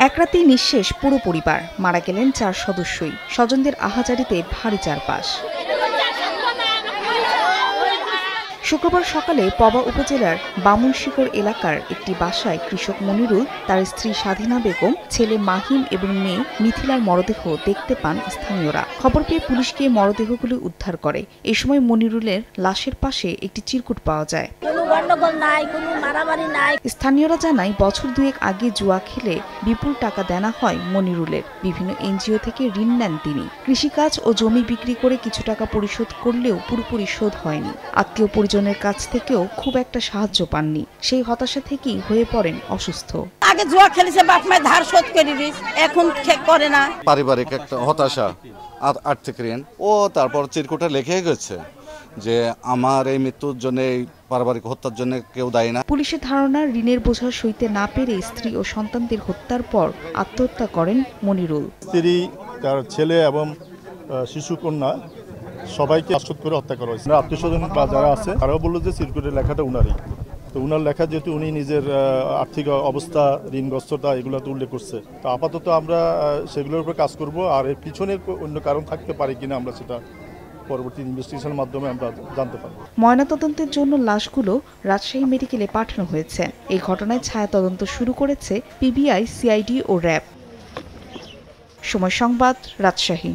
এক রাতেই নিঃশেষ পুরো পরিবার, মারা গেলেন 4 সদস্যই। স্বজনদের আহাজারিতে ভারী চারপাশ। শুক্রবার সকালে পবা উপজেলার বামুনশিকড় এলাকার একটি বাসায় কৃষক মনিরুল, তার স্ত্রী স্বাধীনা বেগম, ছেলে মাহিম এবং মেয়ে মিথিলার মরদেহ দেখতে পান স্থানীয়রা। খবর পেয়ে পুলিশ গিয়ে মরদেহগুলো উদ্ধার করে। এই সময় মনিরুলের লাশের পাশে একটি চিরকুট পাওয়া যায়। স্থানীয়রা জানায়, বছর দুয়েক আগে জুয়া খেলে বিপুল টাকা দেনা হয় মনিরুলের। বিভিন্ন এনজিও থেকে ঋণ নেন তিনি। কৃষিকাজ ও জমি বিক্রি করে কিছু টাকা পরিশোধ করলেও পুরোপুরি শোধ হয়নি। আত্মীয় পরিজনের কাছ থেকেও খুব একটা সাহায্য পাননি। সেই হতাশা থেকেই হয়ে পড়েন অসুস্থ। আগে জুয়া খেলেছে, বাপ মায়ের ধার শোধ করে দিস, এখন করে না। পারিবারিক একটা হতাশা, আর্থিক ঋণ ও তারপর চিরকুটে লিখে গেছে যে আমার এই মৃত্যুর জন্য, পারিবারিক হত্যার জন্য কেউ দায়ী না। পুলিশের ধারণা, ঋণের বোঝা সইতে না পেরে স্ত্রী ও সন্তানদের হত্যার পর আত্মহত্যা করেন মনিরুল। স্ত্রী, তার ছেলে এবং শিশু কন্যা সবাইকে আশ্রয় করে হত্যা করা হয়েছে। আত্মীয়স্বজন যারা আছে তারাও বললো যে চিরকুটের লেখাটা উনারই। তো উনার লেখা যেহেতু উনি নিজের আর্থিক অবস্থা, ঋণগ্রস্ততা এগুলো তো উল্লেখ করছে, তো আপাতত আমরা সেগুলোর উপর কাজ করব। আর এর পিছনে অন্য কারণ থাকতে পারে কিনা আমরা সেটা পরবর্তী ইনভেস্টিগেশনের মাধ্যমে আমরা জানতে পারব। ময়নাতদন্তের জন্য লাশগুলো রাজশাহী মেডিকেলে পাঠানো হয়েছে। এই ঘটনায় ছায়া তদন্ত শুরু করেছে পিবিআই, সিআইডি ও র্যাব। সময় সংবাদ, রাজশাহী।